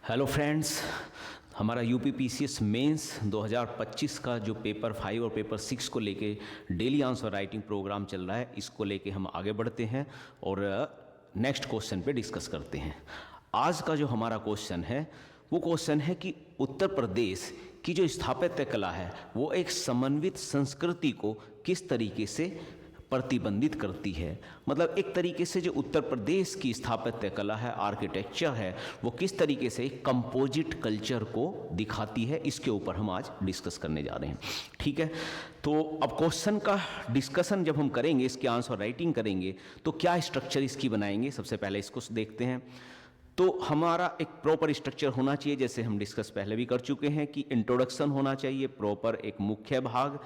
Hello friends, हमारा UPPCS mains 2025 का जो पेपर 5 और पेपर 6 को लेके डेली आंसर राइटिंग प्रोग्राम चल रहा है, इसको लेके हम आगे बढ़ते हैं और नेक्स्ट क्वेश्चन पे डिस्कस करते हैं। आज का जो हमारा क्वेश्चन है वो क्वेश्चन है कि उत्तर प्रदेश की जो स्थापत्य कला है वो एक समन्वित संस्कृति को किस तरीके से प्रतिबंधित करती है। मतलब एक तरीके से जो उत्तर प्रदेश की स्थापत्य कला है, आर्किटेक्चर है, वो किस तरीके से एक कंपोजिट कल्चर को दिखाती है, इसके ऊपर हम आज डिस्कस करने जा रहे हैं। ठीक है, तो अब क्वेश्चन का डिस्कशन जब हम करेंगे, इसके आंसर राइटिंग करेंगे, तो क्या स्ट्रक्चर इसकी बनाएंगे। सबसे पहले इसको देखते हैं। तो हमारा एक प्रॉपर स्ट्रक्चर होना चाहिए, जैसे हम डिस्कस पहले भी कर चुके हैं कि इंट्रोडक्शन होना चाहिए, प्रॉपर एक मुख्य भाग,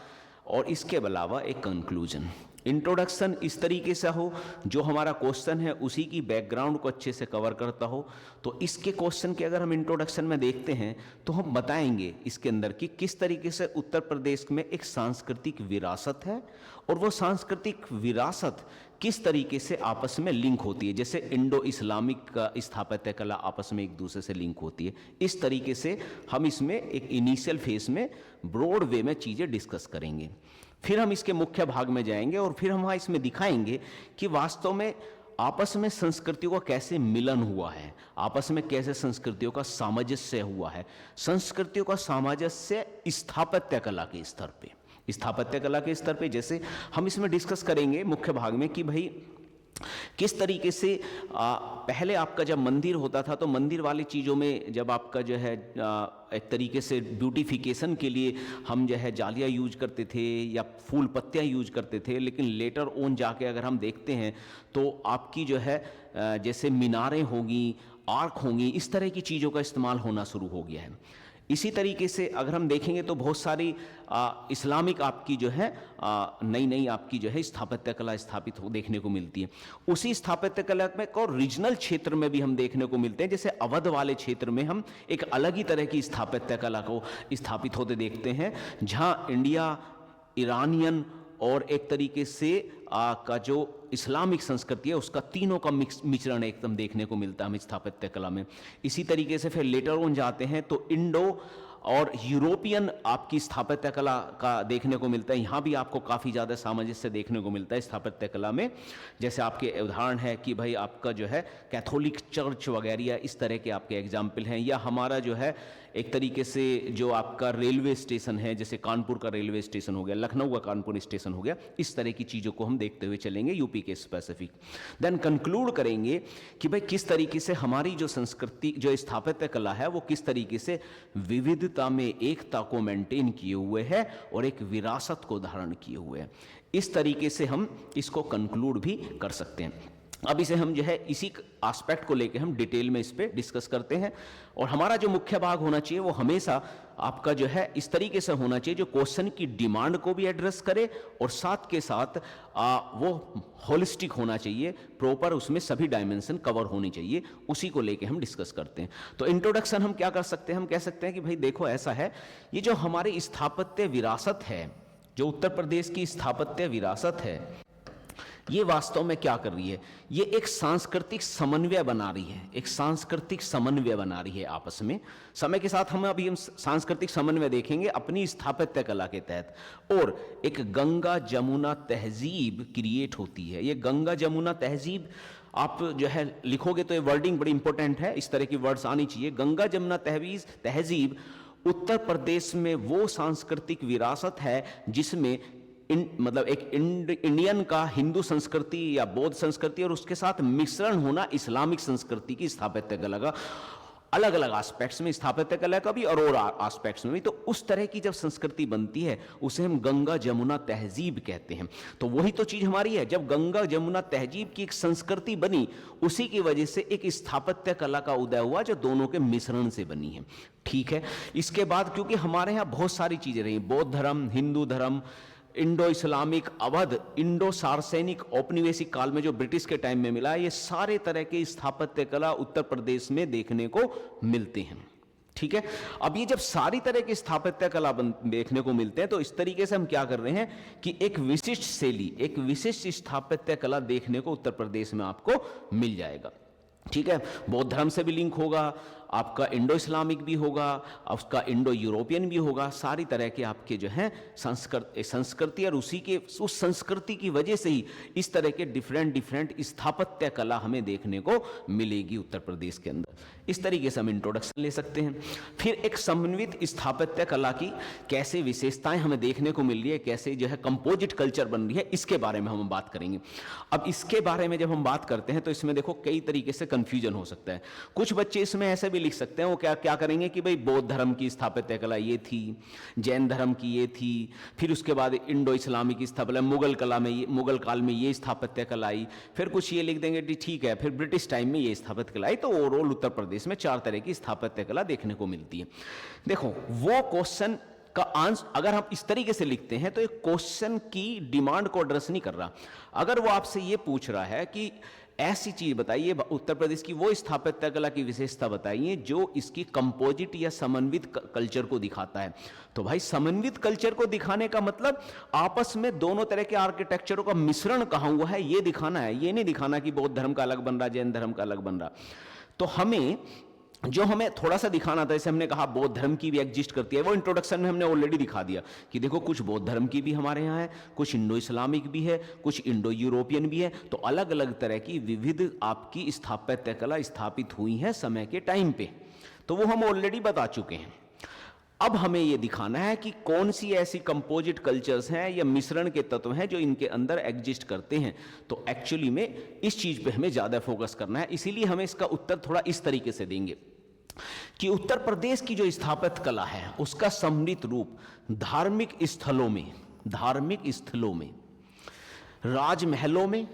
और इसके अलावा एक कंक्लूजन। इंट्रोडक्शन इस तरीके से हो जो हमारा क्वेश्चन है उसी की बैकग्राउंड को अच्छे से कवर करता हो। तो इसके क्वेश्चन के अगर हम इंट्रोडक्शन में देखते हैं तो हम बताएंगे इसके अंदर कि किस तरीके से उत्तर प्रदेश में एक सांस्कृतिक विरासत है और वो सांस्कृतिक विरासत किस तरीके से आपस में लिंक होती है। जैसे इंडो इस्लामिक का स्थापत्य कला आपस में एक दूसरे से लिंक होती है, इस तरीके से हम इसमें एक इनिशियल फेज में ब्रॉड वे में चीज़ें डिस्कस करेंगे। फिर हम इसके मुख्य भाग में जाएंगे और फिर हम वहाँ इसमें दिखाएंगे कि वास्तव में आपस में संस्कृतियों का कैसे मिलन हुआ है, आपस में कैसे संस्कृतियों का सामंजस्य हुआ है, संस्कृतियों का सामंजस्य स्थापत्य कला के स्तर पे, स्थापत्य कला के स्तर पे। जैसे हम इसमें डिस्कस करेंगे मुख्य भाग में कि भाई किस तरीके से पहले आपका जब मंदिर होता था तो मंदिर वाली चीज़ों में जब आपका जो है एक तरीके से ब्यूटिफिकेशन के लिए हम जो है जालियाँ यूज करते थे या फूल पत्तियाँ यूज करते थे, लेकिन लेटर ऑन जाके अगर हम देखते हैं तो आपकी जो है जैसे मीनारें होंगी, आर्क होंगी, इस तरह की चीज़ों का इस्तेमाल होना शुरू हो गया है। इसी तरीके से अगर हम देखेंगे तो बहुत सारी इस्लामिक आपकी जो है नई नई आपकी जो है स्थापत्य कला स्थापित हो देखने को मिलती है। उसी स्थापत्य कला में को रीजनल क्षेत्र में भी हम देखने को मिलते हैं। जैसे अवध वाले क्षेत्र में हम एक अलग ही तरह की स्थापत्य कला को स्थापित होते देखते हैं, जहाँ इंडिया, ईरानियन और एक तरीके से का जो इस्लामिक संस्कृति है उसका तीनों का मिश्रण एकदम देखने को मिलता है हमें स्थापत्य कला में। इसी तरीके से फिर लेटर ऑन जाते हैं तो इंडो और यूरोपियन आपकी स्थापत्य कला का देखने को मिलता है। यहाँ भी आपको काफ़ी ज़्यादा सामंजस्य देखने को मिलता है स्थापत्य कला में। जैसे आपके उदाहरण है कि भाई आपका जो है कैथोलिक चर्च वगैरह या इस तरह के आपके एग्जाम्पल हैं, या हमारा जो है एक तरीके से जो आपका रेलवे स्टेशन है, जैसे कानपुर का रेलवे स्टेशन हो गया, लखनऊ का कानपुर स्टेशन हो गया, इस तरह की चीज़ों को हम देखते हुए चलेंगे यूपी के स्पेसिफिक। देन कंक्लूड करेंगे कि भाई किस तरीके से हमारी जो संस्कृति जो स्थापत्य कला है वो किस तरीके से विविधता में एकता को मेंटेन किए हुए है और एक विरासत को धारण किए हुए है। इस तरीके से हम इसको कंक्लूड भी कर सकते हैं। अब इसे हम जो है इसी एस्पेक्ट को लेकर हम डिटेल में इस पे डिस्कस करते हैं। और हमारा जो मुख्य भाग होना चाहिए वो हमेशा आपका जो है इस तरीके से होना चाहिए जो क्वेश्चन की डिमांड को भी एड्रेस करे और साथ के साथ वो होलिस्टिक होना चाहिए, प्रॉपर उसमें सभी डायमेंशन कवर होनी चाहिए, उसी को लेके हम डिस्कस करते हैं। तो इंट्रोडक्शन हम क्या कर सकते हैं, हम कह सकते हैं कि भाई देखो ऐसा है, ये जो हमारी स्थापत्य विरासत है, जो उत्तर प्रदेश की स्थापत्य विरासत है, ये वास्तव में क्या कर रही है, ये एक सांस्कृतिक समन्वय बना रही है, एक सांस्कृतिक समन्वय बना रही है आपस में। समय के साथ हम सांस्कृतिक समन्वय देखेंगे अपनी स्थापत्य कला के तहत। और एक गंगा जमुना तहजीब क्रिएट होती है। ये गंगा जमुना तहजीब आप जो है लिखोगे तो ये वर्डिंग बड़ी इंपॉर्टेंट है, इस तरह की वर्ड्स आनी चाहिए। गंगा जमुना तहजीब उत्तर प्रदेश में वो सांस्कृतिक विरासत है जिसमें मतलब एक इंडियन का हिंदू संस्कृति या बौद्ध संस्कृति और उसके साथ मिश्रण होना इस्लामिक संस्कृति की स्थापत्य कला का, अलग अलग एस्पेक्ट्स में स्थापत्य कला का भी और एस्पेक्ट्स में भी। तो उस तरह की जब संस्कृति बनती है उसे हम गंगा जमुना तहजीब कहते हैं। तो वही तो चीज हमारी है, जब गंगा जमुना तहजीब की एक संस्कृति बनी उसी की वजह से एक स्थापत्य कला का उदय हुआ जो दोनों के मिश्रण से बनी है। ठीक है, इसके बाद क्योंकि हमारे यहाँ बहुत सारी चीजें रही, बौद्ध धर्म, हिंदू धर्म, इंडो इस्लामिक, अवध, इंडो सार्वजनिक औपनिवेशिक काल में जो ब्रिटिश के टाइम में मिला, ये सारे तरह के स्थापत्य कला उत्तर प्रदेश में देखने को मिलते हैं। ठीक है, अब ये जब सारी तरह की स्थापत्य कला देखने को मिलते हैं तो इस तरीके से हम क्या कर रहे हैं कि एक विशिष्ट शैली, एक विशिष्ट स्थापत्य कला देखने को उत्तर प्रदेश में आपको मिल जाएगा। ठीक है, बौद्ध धर्म से भी लिंक होगा, आपका इंडो इस्लामिक भी होगा, उसका इंडो यूरोपियन भी होगा, सारी तरह के आपके जो हैं संस्कृति, और उस संस्कृति की वजह से ही इस तरह के डिफरेंट स्थापत्य कला हमें देखने को मिलेगी उत्तर प्रदेश के अंदर। इस तरीके से हम इंट्रोडक्शन ले सकते हैं। फिर एक समन्वित स्थापत्य कला की कैसे विशेषताएं हमें देखने को मिल रही है, कैसे जो है कंपोजिट कल्चर बन रही है, इसके बारे में हम बात करेंगे। अब इसके बारे में जब हम बात करते हैं तो इसमें देखो कई तरीके से कंफ्यूजन हो सकता है। कुछ बच्चे इसमें ऐसे भी लिख सकते हैं, वो क्या करेंगे कि भाई बौद्ध धर्म की स्थापत्य कला ये थी, जैन धर्म की ये थी, फिर उसके बाद इंडो इस्लामिक स्थापत्य, मुगल काल में ये स्थापत्य कला आई, फिर कुछ ये लिख देंगे ठीक है, फिर ब्रिटिश टाइम में ये स्थापत्य कला आई। तो ओवरऑल उत्तर प्रदेश में 4 तरह की स्थापत्य कला देखने को मिलती है। देखो वो क्वेश्चन का आंसर अगर हम इस तरीके से लिखते हैं तो एक क्वेश्चन की डिमांड को एड्रेस नहीं कर रहा। अगर वो आपसे ये पूछ रहा है कि ऐसी चीज बताइए उत्तर प्रदेश की वो स्थापत्य कला की विशेषता बताइए जो इसकी कंपोजिट या समन्वित कल्चर को दिखाता है, तो भाई समन्वित कल्चर को दिखाने का मतलब आपस में दोनों तरह के आर्किटेक्चरों का मिश्रण कहाँ हुआ है ये दिखाना है। ये नहीं दिखाना कि बौद्ध धर्म का अलग बन रहा, जैन धर्म का अलग बन रहा। तो हमें थोड़ा सा दिखाना था, जैसे हमने कहा बौद्ध धर्म की भी एग्जिस्ट करती है, वो इंट्रोडक्शन में हमने ऑलरेडी दिखा दिया कि देखो कुछ बौद्ध धर्म की भी हमारे यहाँ है, कुछ इंडो इस्लामिक भी है, कुछ इंडो यूरोपियन भी है। तो अलग अलग तरह की विविध आपकी स्थापत्य कला स्थापित हुई है समय के टाइम पे, तो वो हम ऑलरेडी बता चुके हैं। अब हमें यह दिखाना है कि कौन सी ऐसी कंपोजिट कल्चर्स हैं या मिश्रण के तत्व हैं जो इनके अंदर एग्जिस्ट करते हैं। तो एक्चुअली में इस चीज पे हमें ज्यादा फोकस करना है, इसीलिए हमें इसका उत्तर थोड़ा इस तरीके से देंगे कि उत्तर प्रदेश की जो स्थापत्य कला है उसका सम्मिलित रूप धार्मिक स्थलों में, राजमहलों में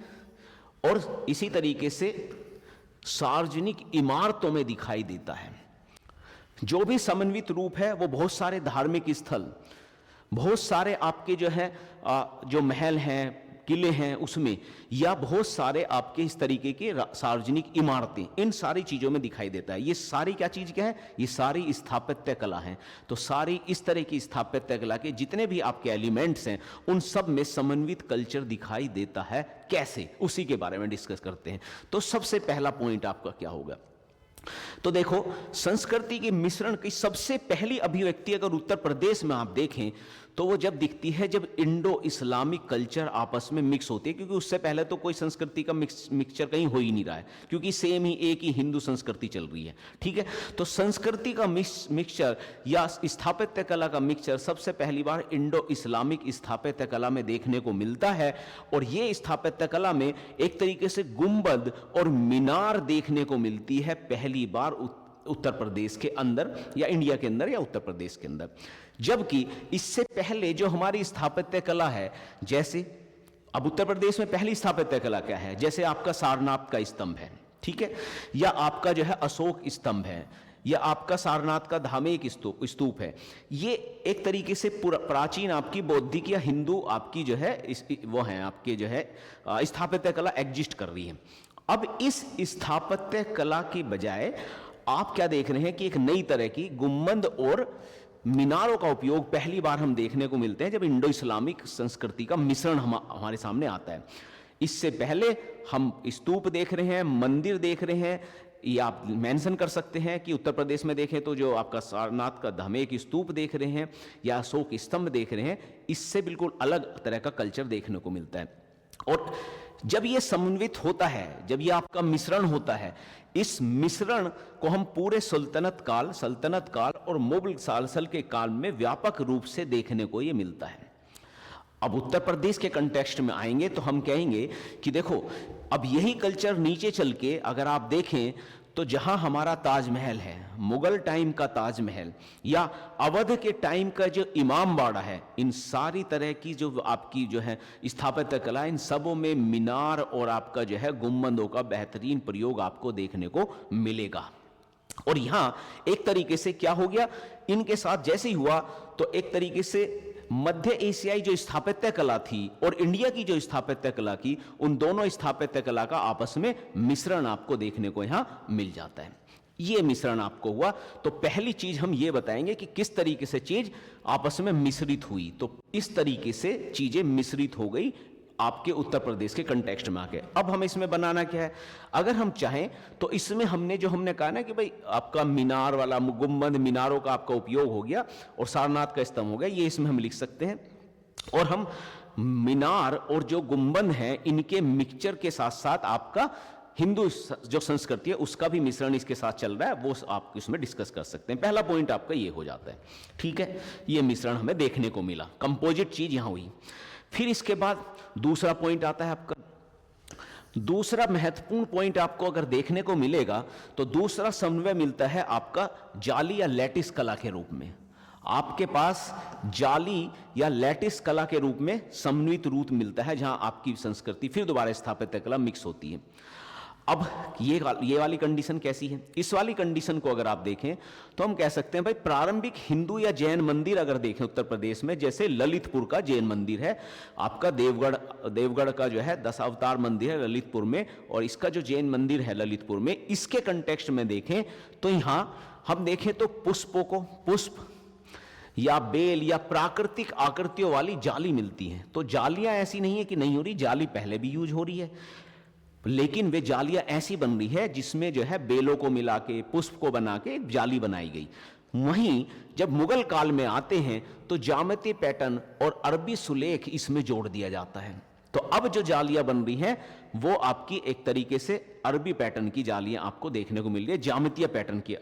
और इसी तरीके से सार्वजनिक इमारतों में दिखाई देता है। जो भी समन्वित रूप है वो बहुत सारे धार्मिक स्थल, बहुत सारे आपके जो है जो महल हैं, किले हैं उसमें, या बहुत सारे आपके इस तरीके के सार्वजनिक इमारतें, इन सारी चीजों में दिखाई देता है। ये सारी क्या चीज क्या है, ये सारी स्थापत्य कला है। तो सारी इस तरह की स्थापत्य कला के जितने भी आपके एलिमेंट्स हैं उन सब में समन्वित कल्चर दिखाई देता है। कैसे, उसी के बारे में डिस्कस करते हैं। तो सबसे पहला पॉइंट आपका क्या होगा, तो देखो संस्कृति के मिश्रण की सबसे पहली अभिव्यक्ति अगर उत्तर प्रदेश में आप देखें तो वो जब दिखती है जब इंडो इस्लामिक कल्चर आपस में मिक्स होती है, क्योंकि उससे पहले तो कोई संस्कृति का मिक्सचर कहीं हो ही नहीं रहा है, क्योंकि सेम ही एक ही हिंदू संस्कृति चल रही है। ठीक है, तो संस्कृति का मिक्सचर या स्थापत्य कला का मिक्सचर सबसे पहली बार इंडो इस्लामिक स्थापत्य कला में देखने को मिलता है। और ये स्थापत्य कला में एक तरीके से गुंबद और मीनार देखने को मिलती है पहली बार उत्तर प्रदेश के अंदर, या इंडिया के अंदर, या उत्तर प्रदेश के अंदर। जबकि इससे पहले जो हमारी स्थापत्य कला है, जैसे अब उत्तर प्रदेश में पहली स्थापत्य कला क्या है, जैसे आपका सारनाथ का स्तंभ है, ठीक है, या आपका जो है अशोक स्तंभ है, या आपका सारनाथ का धामेक स्तूप है। ये एक तरीके से प्राचीन आपकी बौद्धिक या हिंदू आपकी जो है वो है आपके जो है स्थापत्य कला एग्जिस्ट कर रही है। अब इस स्थापत्य कला के बजाय आप क्या देख रहे हैं कि एक नई तरह की गुंबद और मीनारों का उपयोग पहली बार हम देखने को मिलते हैं जब इंडो इस्लामिक संस्कृति का मिश्रण हमारे सामने आता है। इससे पहले हम स्तूप देख रहे हैं, मंदिर देख रहे हैं, या आप मेंशन कर सकते हैं कि उत्तर प्रदेश में देखें तो जो आपका सारनाथ का धामेक स्तूप देख रहे हैं या अशोक स्तंभ देख रहे हैं, इससे बिल्कुल अलग तरह का कल्चर देखने को मिलता है। और जब ये समन्वित होता है, जब ये आपका मिश्रण होता है, इस मिश्रण को हम पूरे सल्तनत काल और मुगल शासन के काल में व्यापक रूप से देखने को ये मिलता है। अब उत्तर प्रदेश के कंटेक्स्ट में आएंगे तो हम कहेंगे कि देखो अब यही कल्चर नीचे चल के अगर आप देखें तो जहां हमारा ताजमहल है, मुगल टाइम का ताजमहल, या अवध के टाइम का जो इमाम बाड़ा है, इन सारी तरह की जो आपकी जो है स्थापत्य कला, इन सबों में मीनार और आपका जो है गुंबदों का बेहतरीन प्रयोग आपको देखने को मिलेगा। और यहां एक तरीके से क्या हो गया, इनके साथ जैसे ही हुआ तो एक तरीके से मध्य एशियाई जो स्थापत्य कला थी और इंडिया की जो स्थापत्य कला की, उन दोनों स्थापत्य कला का आपस में मिश्रण आपको देखने को यहां मिल जाता है। ये मिश्रण आपको हुआ तो पहली चीज हम ये बताएंगे कि किस तरीके से चीज आपस में मिश्रित हुई। तो इस तरीके से चीजें मिश्रित हो गई आपके उत्तर प्रदेश के कंटेक्स्ट में आके। अब हमें इसमें बनाना क्या है, अगर हम चाहें तो इसमें हमने कहा ना कि भाई आपका मीनार वाला गुंबद, मीनारों का आपका उपयोग हो गया और सारनाथ का स्तंभ हो गया, ये इसमें हम लिख सकते हैं। और हम मीनार और जो गुंबद है इनके मिक्सचर के साथ साथ आपका हिंदू जो संस्कृति है उसका भी मिश्रण इसके साथ चल रहा है, वो आप इसमें डिस्कस कर सकते हैं। पहला पॉइंट आपका ये हो जाता है, ठीक है, ये मिश्रण हमें देखने को मिला, कंपोजिट चीज यहां हुई। फिर इसके बाद दूसरा पॉइंट आता है आपका, दूसरा महत्वपूर्ण पॉइंट आपको अगर देखने को मिलेगा तो दूसरा समन्वय मिलता है आपका जाली या लैटिस कला के रूप में। आपके पास जाली या लैटिस कला के रूप में समन्वित रूप मिलता है, जहां आपकी संस्कृति फिर दोबारा स्थापत्य कला मिक्स होती है। अब ये वाली कंडीशन कैसी है, इस वाली कंडीशन को अगर आप देखें तो हम कह सकते हैं भाई प्रारंभिक हिंदू या जैन मंदिर अगर देखें उत्तर प्रदेश में, जैसे ललितपुर का जैन मंदिर है आपका, देवगढ़ का जो है 10 अवतार मंदिर है ललितपुर में, और इसका जो जैन मंदिर है ललितपुर में, इसके कंटेक्स्ट में देखें तो यहां हम देखें तो पुष्पों को, पुष्प या बेल या प्राकृतिक आकृतियों वाली जाली मिलती है। तो जालियां ऐसी नहीं है कि नहीं हो रही, जाली पहले भी यूज हो रही है, लेकिन वे जालियां ऐसी बन रही है जिसमें जो है बेलों को मिला के, पुष्प को बना के एक जाली बनाई गई। वहीं जब मुगल काल में आते हैं तो ज्यामितीय पैटर्न और अरबी सुलेख इसमें जोड़ दिया जाता है। तो अब जो जालियां बन रही हैं वो आपकी एक तरीके से अरबी पैटर्न की जालियां आपको देखने को मिल रही है, ज्यामितीय पैटर्न की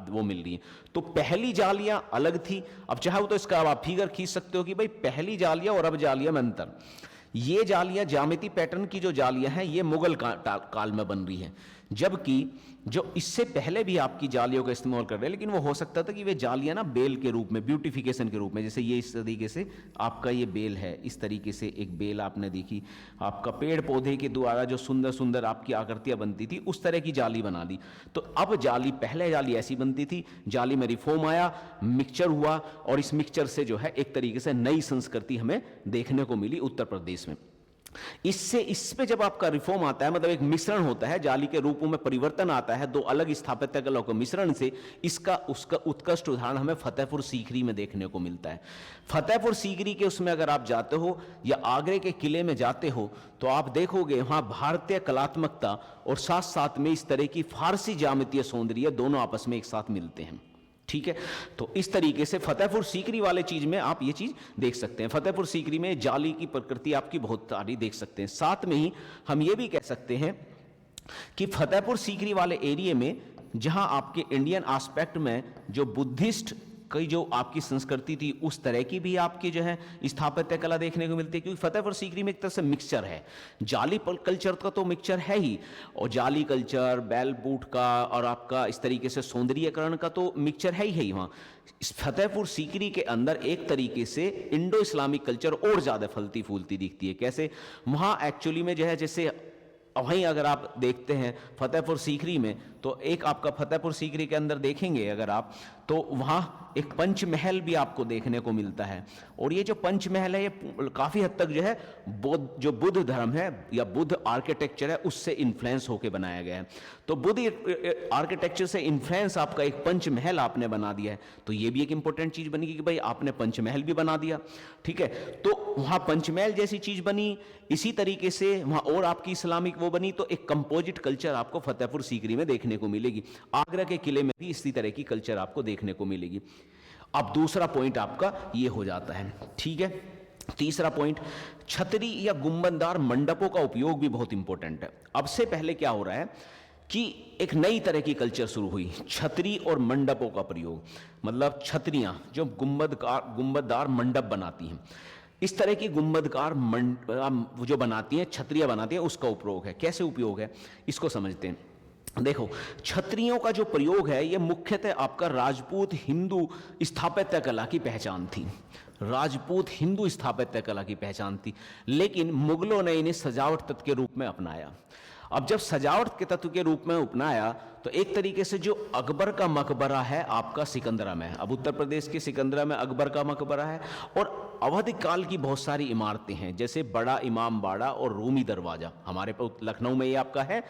वो मिल रही है। तो पहली जालियां अलग थी, अब चाहे तो इसका आप फिगर खींच सकते हो कि भाई पहली जालियां और अब जालियां में अंतर। ये जालियां ज्यामितीय पैटर्न की जो जालियां हैं ये मुगल काल में बन रही हैं, जबकि जो इससे पहले भी आपकी जालियों का इस्तेमाल कर रहे हैं, लेकिन वो हो सकता था कि वे जालियां ना बेल के रूप में, ब्यूटिफिकेशन के रूप में, जैसे ये इस तरीके से आपका ये बेल है, इस तरीके से एक बेल आपने देखी, आपका पेड़ पौधे के द्वारा जो सुंदर सुंदर आपकी आकृतियां बनती थी उस तरह की जाली बना दी। तो अब जाली, पहले जाली ऐसी बनती थी, जाली में रिफॉर्म आया, मिक्सचर हुआ, और इस मिक्सचर से जो है एक तरीके से नई संस्कृति हमें देखने को मिली उत्तर प्रदेश में। इस पे जब आपका रिफॉर्म आता है, मतलब एक मिश्रण होता है, जाली के रूपों में परिवर्तन आता है दो अलग स्थापत्य कलाओं के मिश्रण से, उसका उत्कृष्ट उदाहरण हमें फतेहपुर सीकरी में देखने को मिलता है। फतेहपुर सीकरी के उसमें अगर आप जाते हो या आगरे के किले में जाते हो तो आप देखोगे वहां भारतीय कलात्मकता और साथ साथ में इस तरह की फारसी ज्यामितीय सौंदर्य दोनों आपस में एक साथ मिलते हैं, ठीक है। तो इस तरीके से फतेहपुर सीकरी वाले चीज में आप ये चीज देख सकते हैं। फतेहपुर सीकरी में जाली की प्रकृति आपकी बहुत सारी देख सकते हैं। साथ में ही हम ये भी कह सकते हैं कि फतेहपुर सीकरी वाले एरिया में जहां आपके इंडियन एस्पेक्ट में जो बुद्धिस्ट कई जो आपकी संस्कृति थी उस तरह की भी आपकी जो है स्थापत्य कला देखने को मिलती है, क्योंकि फतेहपुर सीकरी में एक तरह से मिक्सचर है, जाली कल्चर का तो मिक्सचर है ही, और जाली कल्चर, बैल बूट का और आपका इस तरीके से सौंदर्यीकरण का तो मिक्सचर है ही वहाँ। इस फतेहपुर सीकरी के अंदर एक तरीके से इंडो इस्लामिक कल्चर और ज़्यादा फलती फूलती दिखती है। कैसे, वहाँ एक्चुअली में जो है, जैसे वहीं अगर आप देखते हैं फतेहपुर सीकरी में, तो एक आपका फतेहपुर सीकरी के अंदर देखेंगे अगर आप, तो वहाँ एक पंचमहल भी आपको देखने को मिलता है। और ये जो पंचमहल है ये काफ़ी हद तक जो है जो बुद्ध धर्म है या बुद्ध आर्किटेक्चर है उससे इन्फ्लुएंस होकर बनाया गया है। तो बुद्ध आर्किटेक्चर से इन्फ्लुएंस आपका एक पंचमहल आपने बना दिया है, तो ये भी एक इंपॉर्टेंट चीज़ बनी कि भाई आपने पंचमहल भी बना दिया, ठीक है। तो वहाँ पंचमहल जैसी चीज़ बनी, इसी तरीके से वहाँ और आपकी इस्लामिक वो बनी, तो एक कंपोजिट कल्चर आपको फतेहपुर सीकरी में देखने को मिलेगी। आगरा के किले में भी इसी तरह की कल्चर आपको देखने को मिलेगी। अब दूसरा पॉइंट आपका ये हो जाता है, ठीक है। तीसरा पॉइंट, छतरी या गुंबददार मंडपों का उपयोग भी बहुत इंपॉर्टेंट है। अब से पहले क्या हो रहा है कि एक नई तरह की कल्चर शुरू हुई, छतरी और मंडपों का प्रयोग, मतलब छतरियां जो गुंबददार मंडप बनाती हैं, इस तरह की गुंबदकार जो बनाती हैं, छतरियां बनाती हैं, उसका उपयोग है। कैसे उपयोग है इसको समझते हैं। देखो, छतरियों का जो प्रयोग है ये मुख्यतः आपका राजपूत हिंदू स्थापत्य कला की पहचान थी, राजपूत हिंदू स्थापत्य कला की पहचान थी, लेकिन मुगलों ने इन्हें सजावट तत्व के रूप में अपनाया। अब जब सजावट के तत्व के रूप में अपनाया तो एक तरीके से जो अकबर का मकबरा है आपका सिकंदरा में, अब उत्तर प्रदेश के सिकंदरा में अकबर का मकबरा है, और अवध काल की बहुत सारी इमारतें हैं, जैसे बड़ा इमाम बाड़ा और रूमी दरवाजा हमारे पास लखनऊ में ये आपका है।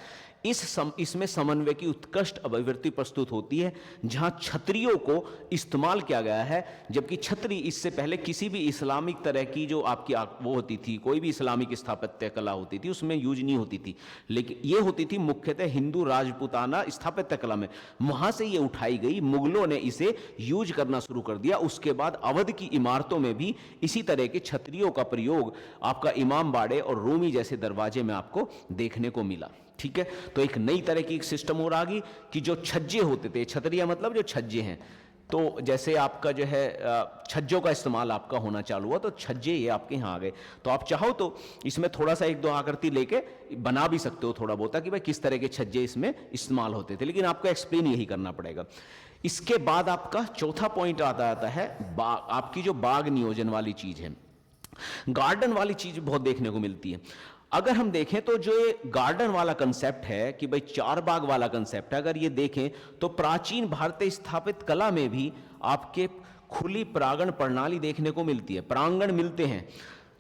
इसमें समन्वय की उत्कृष्ट अभिव्यक्ति प्रस्तुत होती है, जहां छतरियों को इस्तेमाल किया गया है, जबकि छतरी इससे पहले किसी भी इस्लामिक तरह की जो आपकी वो होती थी, कोई भी इस्लामिक स्थापत्य कला होती थी उसमें यूज नहीं होती थी, लेकिन ये होती थी मुख्यतः हिंदू राजपूताना स्थापत्य कला में। वहां से ये उठाई गई, मुगलों ने इसे यूज करना शुरू कर दिया। उसके बाद अवध की इमारतों में भी इसी तरह के छतरियों का प्रयोग आपका इमाम बाड़े और रूमी जैसे दरवाजे में आपको देखने को मिला। ठीक है, तो एक नई तरह की एक सिस्टम और आ गई कि जो छज्जे होते थे, छतरिया मतलब जो छज्जे हैं, तो जैसे आपका जो है छज्जों का इस्तेमाल आपका होना चालू हुआ, तो छज्जे ये आपके यहाँ आ गए। तो आप चाहो तो इसमें थोड़ा सा एक दो आकृति लेके बना भी सकते हो थोड़ा बहुत, कि भाई किस तरह के छज्जे इसमें इस्तेमाल होते थे, लेकिन आपको एक्सप्लेन यही करना पड़ेगा। इसके बाद आपका चौथा पॉइंट आता है आपकी जो बाग नियोजन वाली चीज है, गार्डन वाली चीज बहुत देखने को मिलती है। अगर हम देखें तो जो ये गार्डन वाला कंसेप्ट है कि भाई चार बाग वाला कंसेप्ट है, अगर ये देखें तो प्राचीन भारतीय स्थापित कला में भी आपके खुली प्रांगण प्रणाली देखने को मिलती है। प्रांगण मिलते हैं,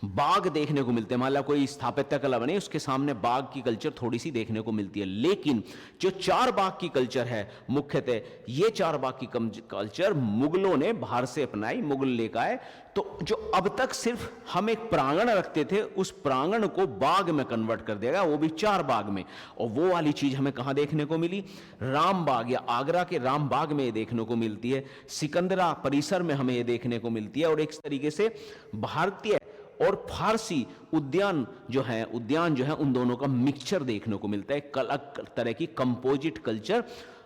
बाग देखने को मिलते हैं, मान लो कोई स्थापत्य कला बने उसके सामने बाग की कल्चर थोड़ी सी देखने को मिलती है। लेकिन जो चार बाग की कल्चर है, मुख्यतः ये चार बाग की कल्चर मुगलों ने बाहर से अपनाई, मुगल लेकर आए। तो जो अब तक सिर्फ हम एक प्रांगण रखते थे, उस प्रांगण को बाग में कन्वर्ट कर दिया गया, वो भी चार बाग में। और वो वाली चीज हमें कहां देखने को मिली? राम बाग या आगरा के राम बाग में ये देखने को मिलती है, सिकंदरा परिसर में हमें ये देखने को मिलती है। और एक तरीके से भारतीय और फारसी उद्यान जो है उन दोनों का मिक्सचर देखने को मिलता है। एक अलग तरह की कंपोजिट कल्चर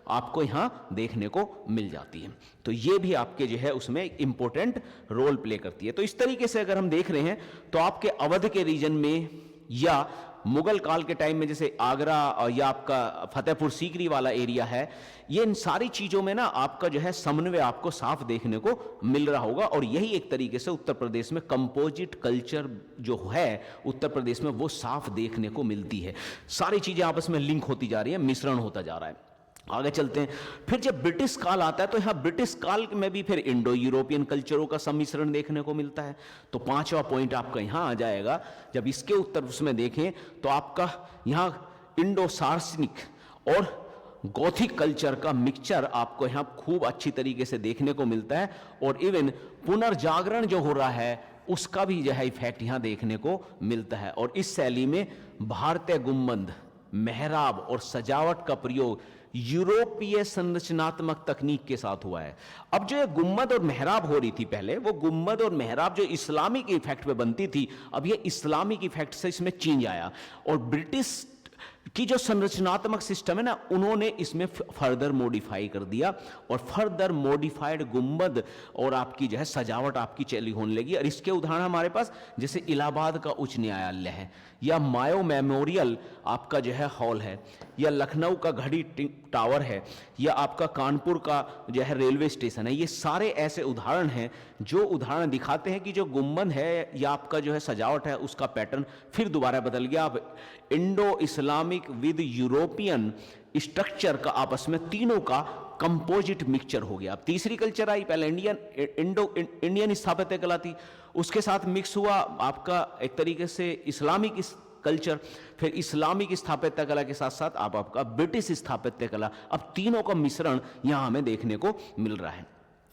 आपको यहां देखने को मिल जाती है। तो ये भी आपके जो है उसमें एक इंपॉर्टेंट रोल प्ले करती है। तो इस तरीके से अगर हम देख रहे हैं तो आपके अवध के रीजन में या मुगल काल के टाइम में जैसे आगरा या आपका फतेहपुर सीकरी वाला एरिया है, ये इन सारी चीजों में ना आपका जो है समन्वय आपको साफ देखने को मिल रहा होगा। और यही एक तरीके से उत्तर प्रदेश में कंपोजिट कल्चर जो है उत्तर प्रदेश में वो साफ देखने को मिलती है। सारी चीजें आपस में लिंक होती जा रही है, मिश्रण होता जा रहा है। आगे चलते हैं। फिर जब ब्रिटिश काल आता है तो यहां ब्रिटिश काल में भी फिर इंडो यूरोपियन कल्चरों का सम्मिश्रण देखने को मिलता है। तो पांचवा पॉइंट आपका यहां आ जाएगा। जब इसके उत्तर उसमें देखें तो आपका यहां इंडो सार्सनिक और गॉथिक कल्चर का मिक्सचर आपको यहां खूब अच्छी तरीके से देखने को मिलता है। और इवन पुनर्जागरण जो हो रहा है उसका भी जो है इफेक्ट यहां देखने को मिलता है। और इस शैली में भारतीय गुंबद, मेहराब और सजावट का प्रयोग यूरोपीय संरचनात्मक तकनीक के साथ हुआ है। अब जो ये गुम्बद और मेहराब हो रही थी पहले, वो गुम्बद और मेहराब जो इस्लामिक इफेक्ट पे बनती थी, अब ये इस्लामिक इफेक्ट से इसमें चेंज आया। और ब्रिटिश की जो संरचनात्मक सिस्टम है ना, उन्होंने इसमें फर्दर मॉडिफाई कर दिया और फर्दर मॉडिफाइड गुंबद और आपकी जो है सजावट आपकी चली होने लगी। और इसके उदाहरण हमारे पास जैसे इलाहाबाद का उच्च न्यायालय है, या मायो मेमोरियल आपका जो है हॉल है, या लखनऊ का घड़ी टावर है, या आपका कानपुर का जो है रेलवे स्टेशन है। ये सारे ऐसे उदाहरण हैं जो उदाहरण दिखाते हैं कि जो गुंबद है या आपका जो है सजावट है उसका पैटर्न फिर दोबारा बदल गया। अब Indo Islamic with European structure का आपस में तीनों का कंपोजिट मिक्सचर हो गया। अब तीसरी कल्चर आई, पहले इंडियन स्थापत्य कला थी, उसके साथ मिक्स हुआ आपका एक तरीके से इस्लामिक कल्चर, फिर इस्लामिक स्थापत्य कला के साथ साथ आपका ब्रिटिश स्थापत्य कला। अब तीनों का मिश्रण यहां हमें देखने को मिल रहा है।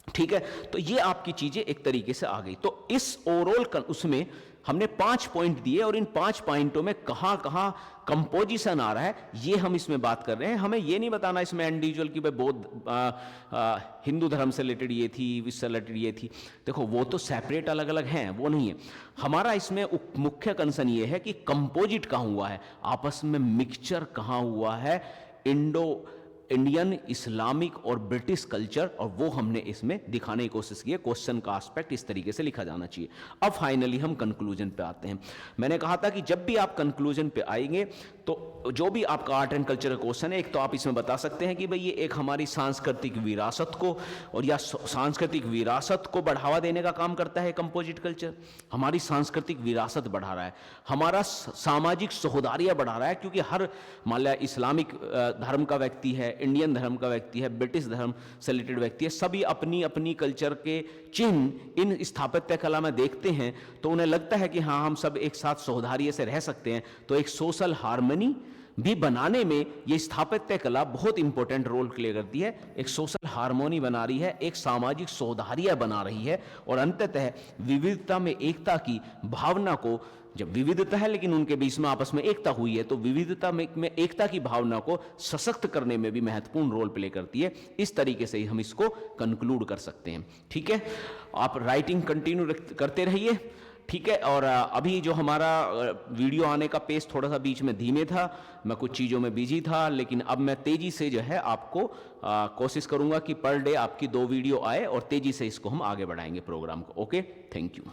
ठीक है, तो ये आपकी चीजें एक तरीके से आ गई। तो इस ओवरऑल उसमें हमने 5 पॉइंट दिए और इन 5 पॉइंटों में कहां कहां कंपोजिशन आ रहा है ये हम इसमें बात कर रहे हैं। हमें ये नहीं बताना इसमें इंडिविजुअल की भाई बौद्ध हिंदू धर्म से रिलेटेड ये थी, इससे रिलेटेड ये थी। देखो वो तो सेपरेट अलग अलग हैं, वो नहीं है हमारा। इसमें मुख्य कंसर्न ये है कि कंपोजिट कहां हुआ है, आपस में मिक्सचर कहां हुआ है इंडियन, इस्लामिक और ब्रिटिश कल्चर, और वो हमने इसमें दिखाने की कोशिश की है। क्वेश्चन का एस्पेक्ट इस तरीके से लिखा जाना चाहिए। अब फाइनली हम कंक्लूजन पे आते हैं। मैंने कहा था कि जब भी आप कंक्लूजन पे आएंगे तो जो भी आपका आर्ट एंड कल्चर का क्वेश्चन है, एक तो आप इसमें बता सकते हैं कि भाई ये एक हमारी सांस्कृतिक विरासत को और या सांस्कृतिक विरासत को बढ़ावा देने का काम करता है कंपोजिट कल्चर। हमारी सांस्कृतिक विरासत बढ़ा रहा है, हमारा सामाजिक सहोदारिया बढ़ा रहा है, क्योंकि हर मान लिया इस्लामिक धर्म का व्यक्ति है, इंडियन धर्म का व्यक्ति है, ब्रिटिश धर्म से रिलेटेड व्यक्ति है, सभी अपनी अपनी कल्चर के चिन्ह इन स्थापत्य कला में देखते हैं तो उन्हें लगता है कि हाँ, हम सब एक साथ सौहार्द से रह सकते हैं। तो एक सोशल हार्मनी भी बनाने में ये स्थापत्य कला बहुत इंपॉर्टेंट रोल प्ले करती है। एक सोशल हार्मोनी बना रही है, एक सामाजिक सौहार्द बना रही है, और अंततः विविधता में एकता की भावना को, जब विविधता है लेकिन उनके बीच में आपस में एकता हुई है, तो विविधता में एकता की भावना को सशक्त करने में भी महत्वपूर्ण रोल प्ले करती है। इस तरीके से ही हम इसको कंक्लूड कर सकते हैं। ठीक है, आप राइटिंग कंटिन्यू करते रहिए। ठीक है, और अभी जो हमारा वीडियो आने का पेस थोड़ा सा बीच में धीमे था, मैं कुछ चीज़ों में बिजी था, लेकिन अब मैं तेज़ी से जो है आपको कोशिश करूंगा कि पर डे आपकी 2 वीडियो आए और तेज़ी से इसको हम आगे बढ़ाएंगे प्रोग्राम को। Okay, thank you.